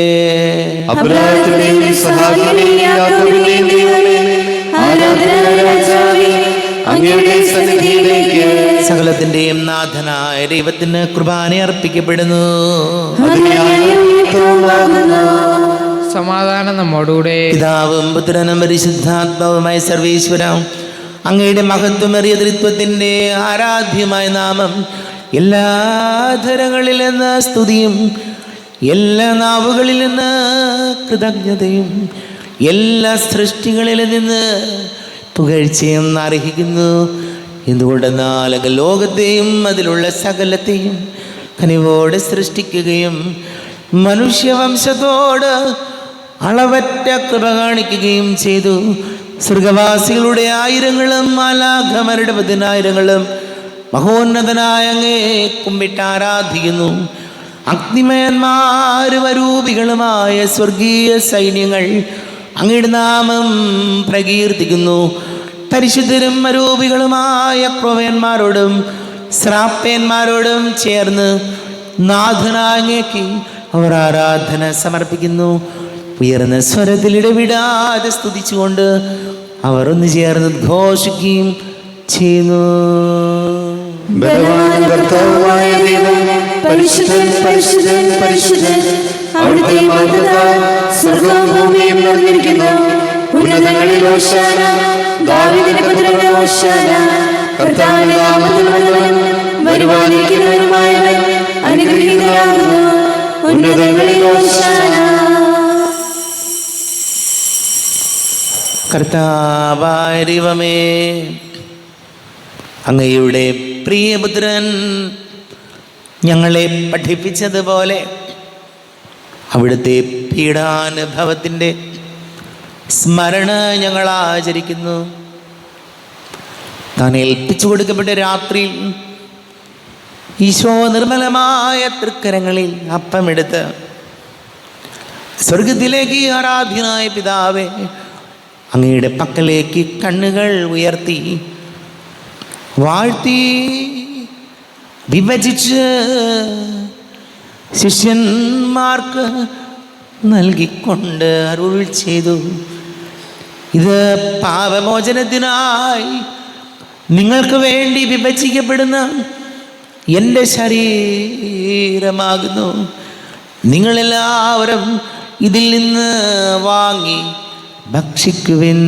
സകലത്തിന്റെയും നാഥനായ ദൈവത്തിന് കുർബാന അർപ്പിക്കപ്പെടുന്നു. സമാധാനം നമ്മോടുകൂടെ. പിതാവും പുത്രനും പരിശുദ്ധാത്മാവുമായ സർവേശ്വര, അങ്ങയുടെ മഹത്വമേറിയ ത്രിത്വത്തിൻ്റെ ആരാധ്യമായ നാമം എല്ലാ ധരങ്ങളിൽ നിന്ന് സ്തുതിയും എല്ലാ നാവുകളിൽ നിന്ന് കൃതജ്ഞതയും എല്ലാ സൃഷ്ടികളിൽ നിന്ന് പുകഴ്ചയും അർഹിക്കുന്നു. എന്തുകൊണ്ടെന്നാൽ അങ്ങ് ലോകത്തെയും അതിലുള്ള സകലത്തെയും കനിവോടെ സൃഷ്ടിക്കുകയും മനുഷ്യവംശത്തോട് അളവറ്റ കൃപ കാണിക്കുകയും ചെയ്തു. സ്വർഗവാസികളുടെ ആയിരങ്ങളും മാലാഖമാരുടെ 10,000ങ്ങളും മഹോന്നതനായ അങ്ങേ കുമ്പിട്ട് ആരാധിക്കുന്നു. അഗ്നിമയന്മാരും അരൂപികളുമായ സ്വർഗീയ സൈന്യങ്ങൾ അങ്ങയുടെ നാമം പ്രകീർത്തിക്കുന്നു. പരിശുദ്ധരും അരൂപികളുമായ ക്രോവ്യന്മാരോടും ശ്രാപ്പേന്മാരോടും ചേർന്ന് നാഥനായ അങ്ങേക്ക് അവർ ആരാധന സമർപ്പിക്കുന്നു. ഉയർന്ന സ്വരത്തിൽ ഇടവിടാതെ സ്തുതിച്ചുകൊണ്ട് അവർ ഒന്ന് ചേർന്ന് ഘോഷിക്കുകയും ചെയ്യുന്നു. കർത്താവായ ദൈവം പരിശുദ്ധൻ, പരിശുദ്ധൻ, പരിശുദ്ധൻ. അവിടുത്തെ മഹത്വത്താൽ സ്വർഗ്ഗവും ഭൂമിയും നിറഞ്ഞിരിക്കുന്നു. ഉന്നതങ്ങളിൽ ഹോശാന, ദാവീദിന്റെ പുത്രന് ഹോശാന. കർത്താവിന്റെ നാമത്തിൽ വന്നവനും വരുവാനിരിക്കുന്നവനുമായവൻ അനുഗ്രഹീതനാകുന്നു. ഉന്നതങ്ങളിൽ ഹോശാന. കർത്താവായ ദൈവമേ, അങ്ങയുടെ പ്രിയപുത്രൻ ഞങ്ങളെ പഠിപ്പിച്ചതുപോലെ അവിടുത്തെ പീഡാനുഭവത്തിൻ്റെ സ്മരണ ഞങ്ങൾ ആചരിക്കുന്നു. താൻ ഏൽപ്പിച്ചു കൊടുക്കപ്പെട്ട രാത്രിയിൽ ഈശോ നിർമ്മലമായ തൃക്കരങ്ങളിൽ അപ്പമെടുത്ത് സ്വർഗത്തിലേക്ക് ആരാധ്യനായ പിതാവേ, അങ്ങയുടെ പക്കലേക്ക് കണ്ണുകൾ ഉയർത്തി വാഴ്ത്തി വിഭജിച്ച് ശിഷ്യന്മാർക്ക് നൽകിക്കൊണ്ട് അരുൾ ചെയ്തു, ഇത് പാപമോചനത്തിനായി നിങ്ങൾക്ക് വേണ്ടി വിഭജിക്കപ്പെടുന്ന എൻ്റെ ശരീരമാകുന്നു. നിങ്ങളെല്ലാവരും ഇതിൽ നിന്ന് വാങ്ങി ഭക്ഷിക്കുവിൻ.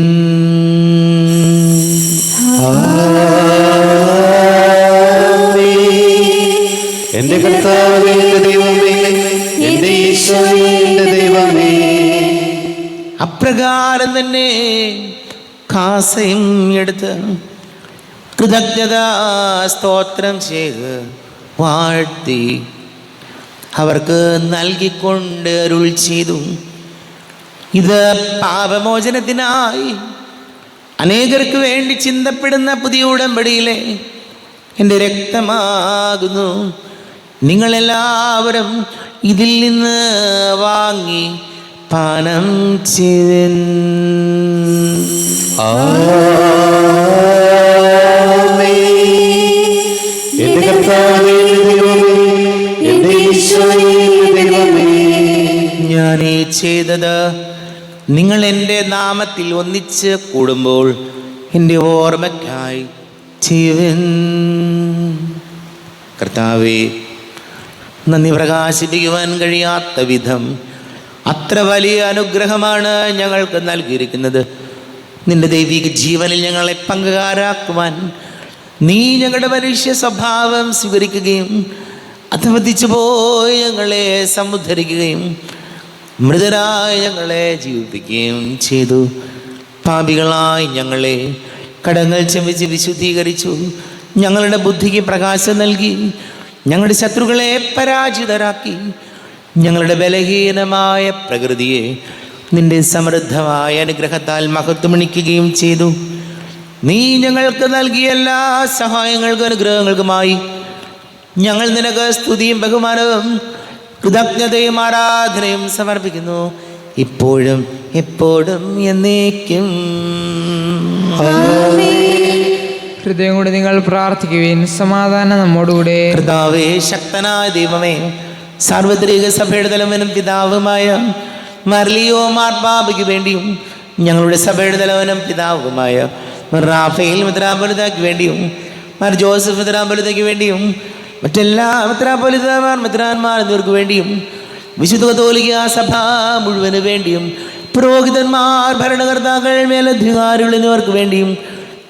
എന്റെ കർത്താവേ, എന്റെ ദൈവമേ, എന്റെ ഈശോയേ, എന്റെ ദൈവമേ. അപ്രകാരം തന്നെ കാസയും എടുത്ത് കൃതജ്ഞതാ സ്തോത്രം ചെയ്ത് വാഴ്ത്തി അവർക്ക് നൽകിക്കൊണ്ട് അരുൾ ചെയ്തു, ഇത് പാപമോചനത്തിനായി അനേകർക്ക് വേണ്ടി ചിന്തപ്പെടുന്ന പുതിയ ഉടമ്പടിയിലെ എൻ്റെ രക്തമാകുന്നു. നിങ്ങളെല്ലാവരും ഇതിൽ നിന്ന് വാങ്ങി പാനം ചെയ്തൻ. എന്റെ കർത്താവേ, എന്റെ ഈശോയേ, എന്റെ ദൈവമേ. ഞാൻ ഈ ചെയ്തത് നിങ്ങൾ എൻ്റെ നാമത്തിൽ ഒന്നിച്ച് കൂടുമ്പോൾ എൻ്റെ ഓർമ്മയ്ക്കായി ചെയ്യുവിൻ. കർത്താവേ, നന്ദി പ്രകാശിപ്പിക്കുവാൻ കഴിയാത്ത വിധം അത്ര വലിയ അനുഗ്രഹമാണ് ഞങ്ങൾക്ക് നൽകിയിരിക്കുന്നത്. നിന്റെ ദൈവിക ജീവനിൽ ഞങ്ങളെ പങ്കുകാരാക്കുവാൻ നീ ഞങ്ങളുടെ മനുഷ്യ സ്വഭാവം സ്വീകരിക്കുകയും അധപതിച്ചു പോയി ഞങ്ങളെ സമുദ്ധരിക്കുകയും മൃതരായ ഞങ്ങളെ ജീവിപ്പിക്കുകയും ചെയ്തു. പാപികളായി ഞങ്ങളെ കടങ്ങൾ ക്ഷമിച്ച് വിശുദ്ധീകരിച്ചു. ഞങ്ങളുടെ ബുദ്ധിക്ക് പ്രകാശം നൽകി. ഞങ്ങളുടെ ശത്രുക്കളെ പരാജിതരാക്കി. ഞങ്ങളുടെ ബലഹീനമായ പ്രകൃതിയെ നിന്റെ സമൃദ്ധമായ അനുഗ്രഹത്താൽ മഹത്വമണിക്കുകയും ചെയ്തു. നീ ഞങ്ങൾക്ക് നൽകിയ എല്ലാ സഹായങ്ങൾക്കും അനുഗ്രഹങ്ങൾക്കുമായി ഞങ്ങൾ നിനക്ക് സ്തുതിയും ബഹുമാനവും കൃതജ്ഞതയും ആരാധനയും സമർപ്പിക്കുന്നു, ഇപ്പോഴും എപ്പോഴും എന്നേക്കും. ഹൃദയം കൊണ്ട് നിങ്ങൾ പ്രാർത്ഥിക്കുവിൻ. സമാധാനം നമ്മോടുകൂടെ. കർത്താവേ, ശക്തനായ ദൈവമേ, സാർവത്രിക സഭയുടെ തലവനും പിതാവുമായ മർലിയോ മാർപ്പാപ്പയ്ക്ക് വേണ്ടിയും ഞങ്ങളുടെ സഭയുടെ തലവനും പിതാവുമായ റാഫേൽ മെത്രാപ്പൊലീത്തായ്ക്ക് വേണ്ടിയും ജോസഫ് മെത്രാപ്പൊലീത്തായ്ക്ക് വേണ്ടിയും മറ്റെല്ലാ മെത്രാന്മാർ എന്നിവർക്ക് വേണ്ടിയും വിശുദ്ധ കത്തോലിക്ക സഭ മുഴുവന് വേണ്ടിയും പുരോഹിതന്മാർ, ഭരണകർത്താക്കൾ, മേലധികാരികൾ എന്നിവർക്ക് വേണ്ടിയും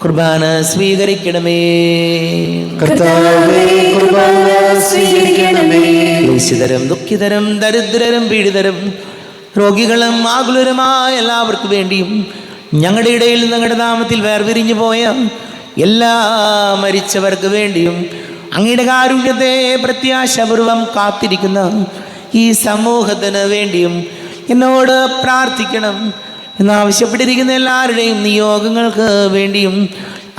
കുർബാന സ്വീകരിക്കണമേ. ക്ലേശിതരും ദുഃഖിതരും ദരിദ്രരും പീഡിതരും രോഗികളും ആകുലരുമായ എല്ലാവർക്കും വേണ്ടിയും ഞങ്ങളുടെ ഇടയിൽ ഞങ്ങളുടെ നാമത്തിൽ വേർപിരിഞ്ഞു പോയ എല്ലാ മരിച്ചവർക്ക് വേണ്ടിയും അങ്ങയുടെ കാരുണ്യത്തെ പ്രത്യാശപൂർവം കാത്തിരിക്കുന്ന ഈ സമൂഹത്തിന് വേണ്ടിയും എന്നോട് പ്രാർത്ഥിക്കണം എന്നാവശ്യപ്പെട്ടിരിക്കുന്ന എല്ലാവരുടെയും നിയോഗങ്ങൾക്ക് വേണ്ടിയും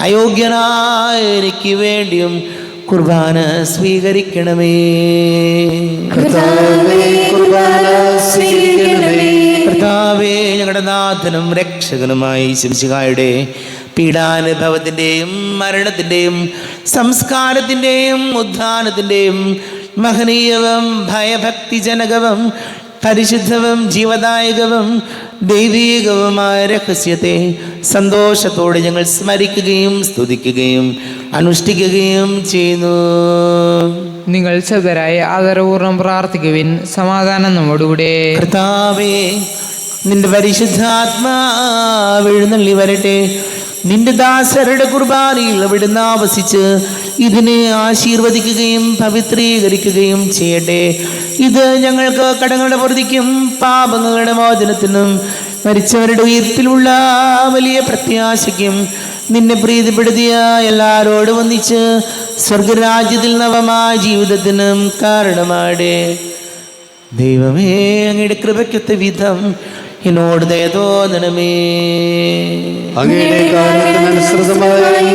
അയോഗ്യനായ എനിക്ക് വേണ്ടിയും കുർബാന സ്വീകരിക്കണമേ. കർത്താവേ, ഞങ്ങളുടെ നാഥനും രക്ഷകനുമായി ശിംശിഹായുടെ പീഡാനുഭവത്തിൻ്റെയും മരണത്തിൻ്റെയും സംസ്കാരത്തിൻ്റെയും ഉത്ഥാനത്തിൻ്റെയും മഹനീയവും ഭയഭക്തിജനകവും പരിശുദ്ധവും ജീവദായകവും ദൈവീകവുമായ രഹസ്യത്തെ സന്തോഷത്തോടെ ഞങ്ങൾ സ്മരിക്കുകയും സ്തുതിക്കുകയും അനുഷ്ഠിക്കുകയും ചെയ്യുന്നു. നിങ്ങൾ ശബ്ദരായി ആദരപൂർവ്വം പ്രാർത്ഥിക്കുവിൻ. സമാധാനം നമ്മോടുകൂടെ. കർത്താവേ, നിന്റെ പരിശുദ്ധാത്മാവ് എഴുന്നള്ളി വരട്ടെ. നിന്റെ ദാസരുടെ കുർബാനയിൽ അവിടുന്ന് ആവസിച്ച് ഇതിനെ ആശീർവദിക്കുകയും പവിത്രീകരിക്കുകയും ചെയ്യട്ടെ. ഇത് ഞങ്ങൾക്ക് കടങ്ങളുടെ പൊറുതിക്കും പാപങ്ങളുടെ മോചനത്തിനും മരിച്ചവരുടെ ഉയർപ്പിലുള്ള വലിയ പ്രത്യാശയ്ക്കും നിന്നെ പ്രീതിപ്പെടുത്തിയ എല്ലാവരോടും ഒന്നിച്ച് സ്വർഗരാജ്യത്തിൽ നവമായ ജീവിതത്തിനും കാരണമാടെ. ദൈവമേ, അങ്ങയുടെ കൃപയ്ക്കൊത്ത വിധം എന്നോട് ദയ തോന്നണമേ. അങ്ങയുടെ കാരണത്തിനനുസൃതമായി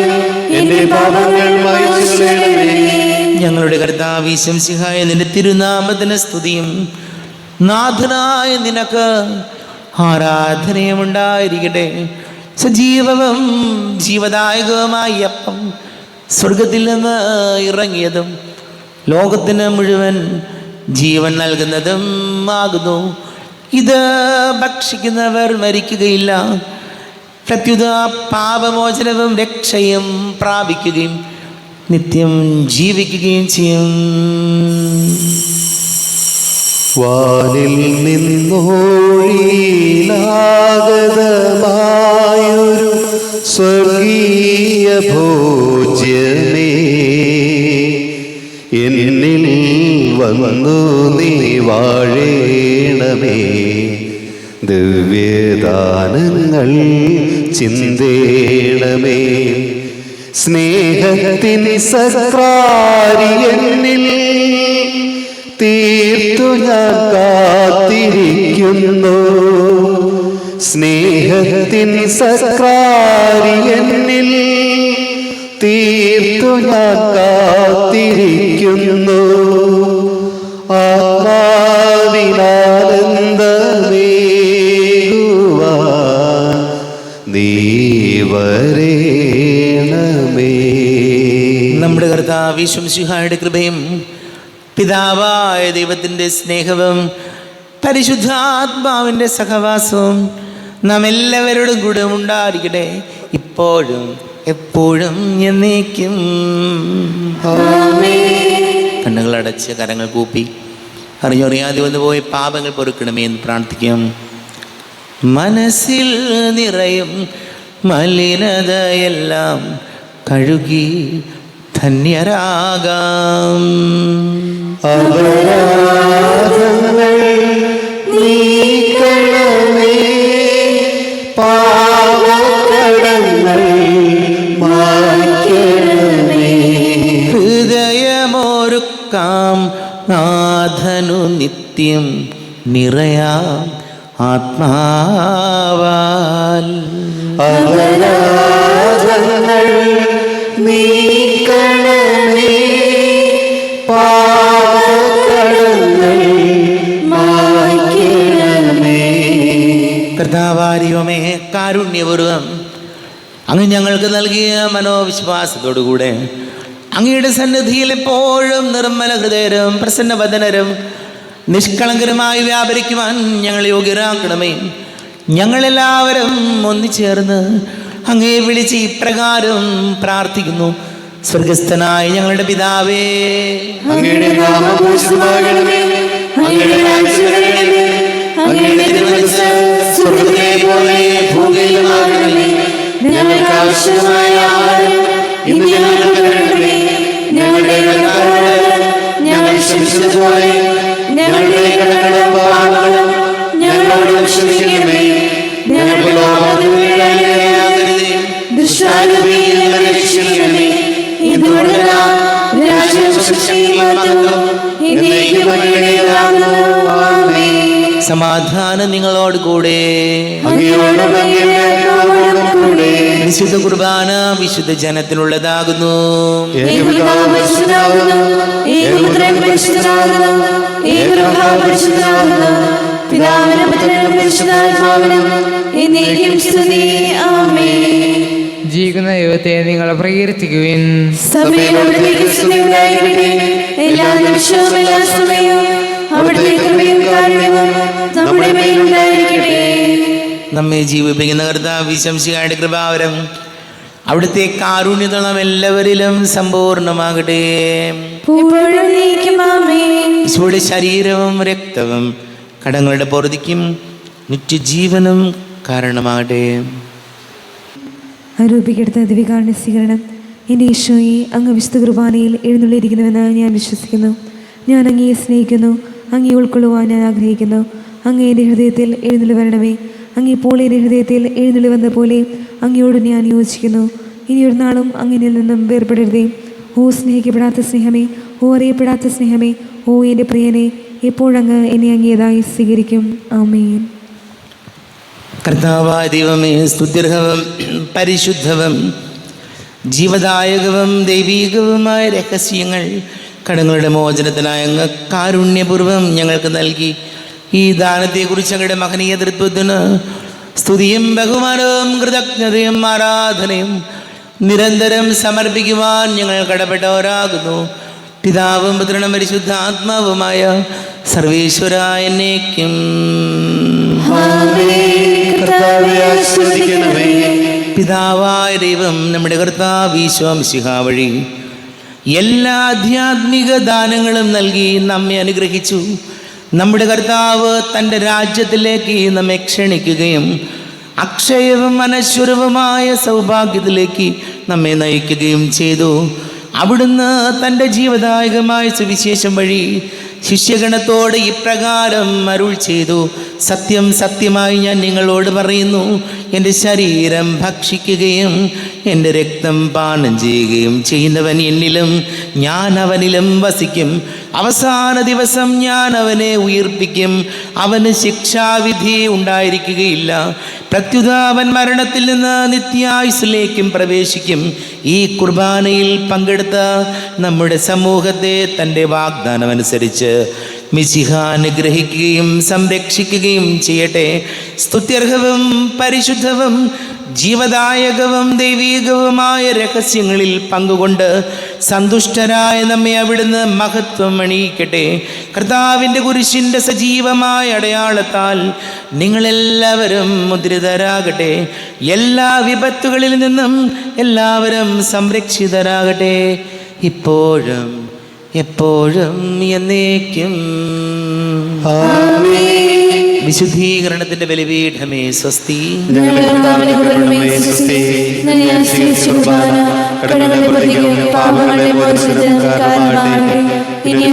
എന്റെ പാപങ്ങൾ മായ്ച്ചു കളയണമേ. ഞങ്ങളുടെ കർത്താവേ ശംസിഹായ നിന്റെ തിരുനാമത്തിന് സ്തുതിയും നാഥനായ നിനക്ക് ആരാധനയും ഉണ്ടായിരിക്കട്ടെ. സജീവവും ജീവദായകവുമായ അപ്പം സ്വർഗത്തിൽ നിന്ന് ഇറങ്ങിയതും ലോകത്തിന് മുഴുവൻ ജീവൻ നൽകുന്നതും ആകുന്നു. ഇത് ഭക്ഷിക്കുന്നവർ മരിക്കുകയില്ല, പ്രത്യുത പാപമോചനവും രക്ഷയും പ്രാപിക്കുകയും നിത്യം ജീവിക്കുകയും ചെയ്യും. വാനിൽ നിന്നോഴിയിലാഗതമായൊരു സ്വർഗീയ ഭോജ്യമേ, എന്നിൽ വന്നു നീ വാഴേണമേ. ദിവ്യദാനങ്ങൾ ചിന്തേണമേ. സ്നേഹത്തിൻ സക്രാരി എന്നിൽ തീർത്തു ഞാൻ കാത്തിരിക്കുന്നു. സ്നേഹത്തിൻ സക്രാരി എന്നിൽ തീർത്തു ഞാൻ കാത്തിരിക്കുന്നു. ആത്മാവിനാനന്ദമേകുവാൻ നീ വരേണമേ. നമ്മുടെ കർത്താവേ ശംസിഹായുടെ കൃപയും പിതാവായ ദൈവത്തിൻ്റെ സ്നേഹവും പരിശുദ്ധാത്മാവിൻ്റെ സഹവാസവും നാം എല്ലാവരോടും കൂടെ ഉണ്ടായിരിക്കട്ടെ, ഇപ്പോഴും എപ്പോഴും എന്നേക്കും. കണ്ണുകളടച്ച് കരങ്ങൾ കൂപ്പി അറിഞ്ഞറിയാതെ വന്നുപോയ പാപങ്ങൾ പൊറുക്കണമേ എന്ന് പ്രാർത്ഥിക്കാം. മനസ്സിൽ നിറയും മലിനതയെല്ലാം കഴുകി ധന്യരാകാം. അപരാധങ്ങൾ നീക്കണമേ പാവക്കടങ്ങൾ മായ്ക്കണമേ. ഹൃദയമൊരുക്കാം നാഥനു നിത്യം നിറയാം ആത്മാവാൽ. അപരാധങ്ങൾ നീക്കണമേ പാവക്കടങ്ങൾ മായ്ക്കണമേ. കർത്താവാരിയമേ കാരുണ്യപൂർവം അങ്ങ് ഞങ്ങൾക്ക് നൽകിയ മനോവിശ്വാസത്തോടുകൂടെ അങ്ങയുടെ സന്നിധിയിൽ എപ്പോഴും നിർമ്മല ഹൃദയരും പ്രസന്നവദനരും നിഷ്കളങ്കരമായി വ്യാപരിക്കുവാൻ ഞങ്ങൾ യോഗ്യരാക്കണമേ. ഞങ്ങളെല്ലാവരും ഒന്നിച്ചേർന്ന് അങ്ങയെ വിളിച്ച് ഇപ്രകാരം പ്രാർത്ഥിക്കുന്നു. സ്വർഗസ്ഥനായ ഞങ്ങളുടെ പിതാവേ, അങ്ങയുടെ നാമം പൂജിതമാകണമേ. അങ്ങയുടെ രാജ്യം വരണമേ. അങ്ങയുടെ തിരുമനസ്സ് സ്വർഗ്ഗത്തിലെ പോലെ ഭൂമിയിലുമാകണമേ. ഞങ്ങൾക്ക് ആവശ്യമായ ആഹാരം ഇന്ന് ഞങ്ങൾക്ക് തരണമേ. ഞങ്ങളുടെ കടക്കാരോട് ഞങ്ങൾ ക്ഷമിച്ചതുപോലെ ഞങ്ങളുടെ കടങ്ങളും പാപങ്ങളും ഞങ്ങളോട് ക്ഷമിക്കണമേ. ഞങ്ങൾക്ക് ലോകത്തിൽ വീഴാനിടയാകരുതേ. ദുഷ്ടാരൂപിയിൽ നിന്ന് രക്ഷിക്കണമേ. ഇതുകൊണ്ടെല്ലാം രാജ്യവും ശക്തിയും മഹത്വവും എന്നേക്കും അങ്ങയുടേതാകുന്നു. ആമേൻ. സമാധാനം നിങ്ങളോട് കൂടെ. അങ്ങയോടും അങ്ങയുടെ ആത്മാവോടും കൂടെ. വിശുദ്ധ കുർബാന വിശുദ്ധ ജനത്തിനുള്ളതാകുന്നു. ഏകപിതാവ് പരിശുദ്ധനാകുന്നു. ഏകപുത്രൻ പരിശുദ്ധനാകുന്നു. ഏകരൂഹാവ് പരിശുദ്ധനാകുന്നു. പിതാവിനും പുത്രനും പരിശുദ്ധാത്മാവിനും എന്നേക്കും സ്തുതി. ആമേൻ. ജീവിക്കുന്ന ദൈവത്തെ നിങ്ങൾ പ്രകീർത്തിക്കുവിൻ. സഭയിൽ അവിടുത്തേക്ക് സ്തുതി ഉണ്ടായിരിക്കട്ടെ. എല്ലാ നിമിഷവും എല്ലാ സമയവും അവിടുത്തെ കൃപയും കാരുണ്യവും നമ്മുടെ മേലുണ്ടായിരിക്കട്ടെ. നമ്മെ ജീവിപ്പിക്കുന്ന കർത്താവ് ശംസിഹായുടെ കൃപാവരം അവിടുത്തെ കാരുണ്യത നാം എല്ലാവരിലും സമ്പൂർണ്ണമാകട്ടെ. ഇപ്പോഴും നീക്കും. ആമേൻ. ഈശോയുടെ ശരീരവും രക്തവും കടങ്ങളുടെ പൊറുതിക്കും നിത്യജീവനും കാരണമാകട്ടെ. ആരോപിക്കെടുത്ത ദിവികാരുണ്യ സ്വീകരണം. എൻ്റെ ഈശോയെ, അങ്ങ് വിശുദ്ധ കുർബാനയിൽ എഴുന്നള്ളിയിരിക്കുന്നുവെന്ന് ഞാൻ വിശ്വസിക്കുന്നു. ഞാൻ അങ്ങയെ സ്നേഹിക്കുന്നു. അങ്ങയെ ഉൾക്കൊള്ളുവാൻ ഞാൻ ആഗ്രഹിക്കുന്നു. അങ്ങ് എൻ്റെ ഹൃദയത്തിൽ എഴുന്നള്ളി വരണമേ. അങ്ങേപ്പോൾ എൻ്റെ ഹൃദയത്തിൽ എഴുന്നള്ളി വന്ന പോലെ അങ്ങയോട് ഞാൻ യോജിക്കുന്നു. ഇനിയൊരു നാളും അങ്ങനിൽ നിന്നും വേർപെടരുതേ. ഓ സ്നേഹിക്കപ്പെടാത്ത സ്നേഹമേ, ഓ അറിയപ്പെടാത്ത സ്നേഹമേ, ഓ എൻ്റെ പ്രിയനെ, എപ്പോഴങ്ങ് എന്നെ അങ്ങേതായി സ്വീകരിക്കും. ആമേൻ. കർത്താവായ ദൈവമേ, സ്തുത്യർഹവും പരിശുദ്ധവും ജീവദായകവും ദൈവീകവുമായ രഹസ്യങ്ങൾ കടങ്ങളുടെ മോചനത്തിനായി അങ്ങ് കാരുണ്യപൂർവ്വം ഞങ്ങൾക്ക് നൽകി. ഈ ദാനത്തെക്കുറിച്ച് അങ്ങയുടെ മഹനീയ തൃത്വത്തിന് സ്തുതിയും ബഹുമാനവും കൃതജ്ഞതയും ആരാധനയും നിരന്തരം സമർപ്പിക്കുവാൻ ഞങ്ങൾ കടപ്പെട്ടവരാകുന്നു. പിതാവും പുത്രനും പരിശുദ്ധാത്മാവുമായ സർവേശ്വരായ എന്നേക്കും. പിതാവായ ദൈവം നമ്മുടെ കർത്താവ് ഈശോ മിശിഹാ വഴി എല്ലാ ആധ്യാത്മിക ദാനങ്ങളും നൽകി നമ്മെ അനുഗ്രഹിച്ചു. നമ്മുടെ കർത്താവ് തൻ്റെ രാജ്യത്തിലേക്ക് നമ്മെ ക്ഷണിക്കുകയും അക്ഷയവും അനശ്വരവുമായ സൗഭാഗ്യത്തിലേക്ക് നമ്മെ നയിക്കുകയും ചെയ്തു. അവിടുന്ന് തൻ്റെ ജീവദായകമായ സുവിശേഷം വഴി ശിഷ്യഗണത്തോട് ഇപ്രകാരം അരുൾ ചെയ്തു: സത്യം സത്യമായി ഞാൻ നിങ്ങളോട് പറയുന്നു, എൻ്റെ ശരീരം ഭക്ഷിക്കുകയും എൻ്റെ രക്തം പാനം ചെയ്യുകയും ചെയ്യുന്നവൻ എന്നിലും ഞാൻ അവനിലും വസിക്കും. അവസാന ദിവസം ഞാൻ അവനെ ഉയിർപ്പിക്കും. അവന് ശിക്ഷാവിധി ഉണ്ടായിരിക്കുകയില്ല. പ്രത്യുത അവൻ മരണത്തിൽ നിന്ന് നിത്യായുസ്സിലേക്കും പ്രവേശിക്കും. ഈ കുർബാനയിൽ പങ്കെടുത്ത നമ്മുടെ സമൂഹത്തെ തൻ്റെ വാഗ്ദാനമനുസരിച്ച് മിശിഹ അനുഗ്രഹിക്കുകയും സംരക്ഷിക്കുകയും ചെയ്യട്ടെ. സ്തുത്യർഹവും പരിശുദ്ധവും ജീവദായകവും ദൈവീകവുമായ രഹസ്യങ്ങളിൽ പങ്കുകൊണ്ട് സന്തുഷ്ടരായ നമ്മെ അവിടുന്ന് മഹത്വം അണിയിക്കട്ടെ. കർത്താവിൻ്റെ കുരിശിൻ്റെ സജീവമായ അടയാളത്താൽ നിങ്ങളെല്ലാവരും മുദ്രിതരാകട്ടെ. എല്ലാ വിപത്തുകളിൽ നിന്നും എല്ലാവരും സംരക്ഷിതരാകട്ടെ, ഇപ്പോഴും എപ്പോഴും എന്നേക്കും. വിശുദ്ധീകരണത്തിന്റെ ബലിപീഠമേ സ്വസ്തി. ഇനി